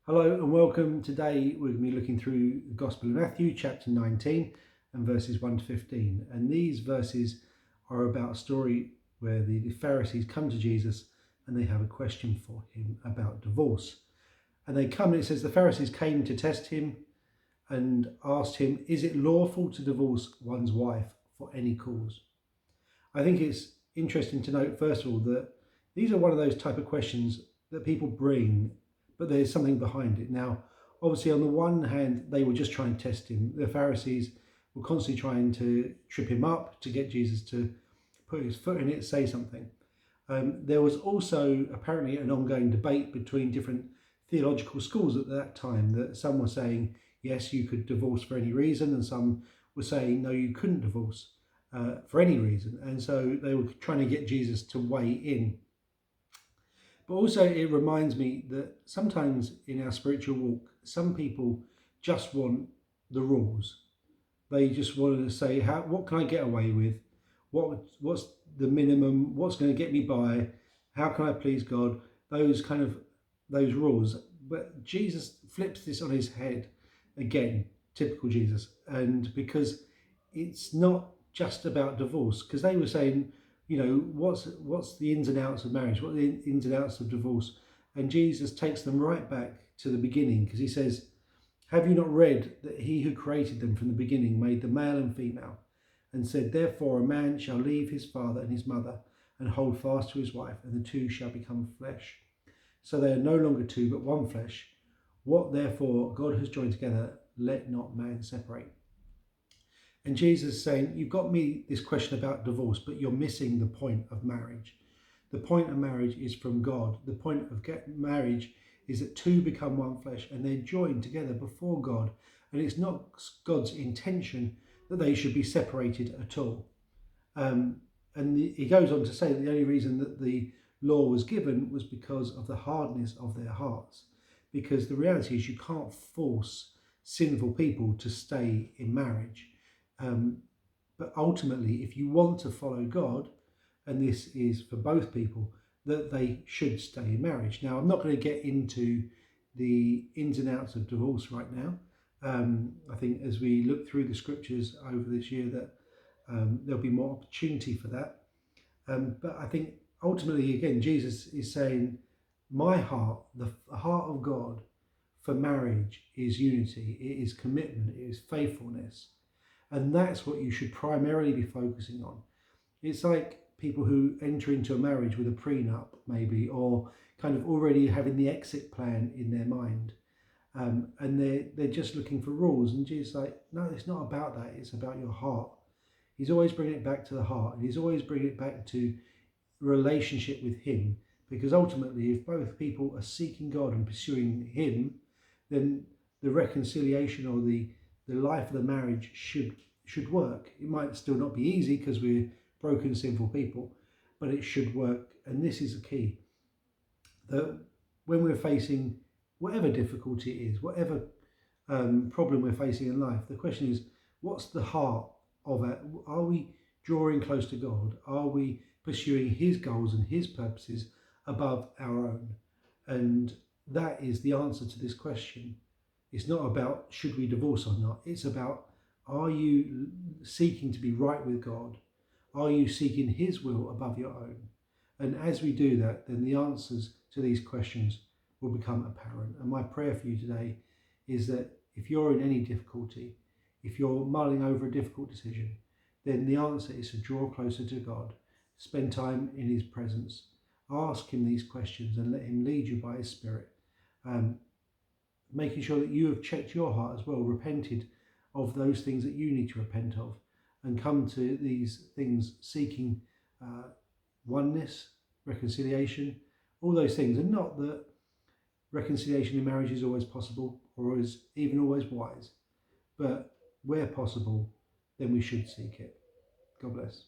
Hello and welcome. Today we're going to be looking through the Gospel of Matthew, chapter 19 and verses 1 to 15. And these verses are about a story where the Pharisees come to Jesus and they have a question for him about divorce. And they come and it says the Pharisees came to test him and asked him, is it lawful to divorce one's wife for any cause? I think it's interesting to note, first of all, that these are one of those type of questions that people bring, but there's something behind it. Now, obviously, on the one hand, they were just trying to test him. The Pharisees were constantly trying to trip him up to get Jesus to put his foot in it, say something. There was also apparently an ongoing debate between different theological schools at that time, that some were saying, yes, you could divorce for any reason, and some were saying, no, you couldn't divorce for any reason. And so they were trying to get Jesus to weigh in. But also it reminds me that sometimes in our spiritual walk, some people just want the rules. They just want to say, what can I get away with? What's the minimum? What's going to get me by? How can I please God? Those rules. But Jesus flips this on his head again, typical Jesus. And because it's not just about divorce, because they were saying, what's the ins and outs of marriage? What are the ins and outs of divorce? And Jesus takes them right back to the beginning, because he says, have you not read that he who created them from the beginning made them male and female, and said, therefore a man shall leave his father and his mother and hold fast to his wife, and the two shall become flesh. So they are no longer two, but one flesh. What therefore God has joined together, let not man separate. And Jesus is saying, you've got me this question about divorce, but you're missing the point of marriage. The point of marriage is from God. The point of marriage is that two become one flesh and they're joined together before God. And it's not God's intention that they should be separated at all. And he goes on to say that the only reason that the law was given was because of the hardness of their hearts. Because the reality is you can't force sinful people to stay in marriage. But ultimately, if you want to follow God, and this is for both people, that they should stay in marriage. Now, I'm not going to get into the ins and outs of divorce right now. I think as we look through the scriptures over this year, that there'll be more opportunity for that. But I think ultimately, again, Jesus is saying, my heart, the heart of God for marriage is unity, it is commitment, it is faithfulness. And that's what you should primarily be focusing on. It's like people who enter into a marriage with a prenup, maybe, or kind of already having the exit plan in their mind. And they're just looking for rules. And Jesus is like, no, it's not about that. It's about your heart. He's always bringing it back to the heart. And he's always bringing it back to relationship with him. Because ultimately, if both people are seeking God and pursuing him, then the reconciliation or the life of the marriage should work. It might still not be easy because we're broken, sinful people, but it should work. And this is the key, that when we're facing whatever difficulty it is, whatever problem we're facing in life, the question is, what's the heart of it? Are we drawing close to God? Are we pursuing his goals and his purposes above our own? And that is the answer to this question. It's not about should we divorce or not. It's about, are you seeking to be right with God? Are you seeking his will above your own? And as we do that, then the answers to these questions will become apparent. And my prayer for you today is that if you're in any difficulty, if you're mulling over a difficult decision, then the answer is to draw closer to God, spend time in his presence, ask him these questions and let him lead you by his Spirit. Making sure that you have checked your heart as well, repented of those things that you need to repent of, and come to these things seeking oneness, reconciliation, all those things. And not that reconciliation in marriage is always possible or is even always wise, but where possible, then we should seek it. God bless.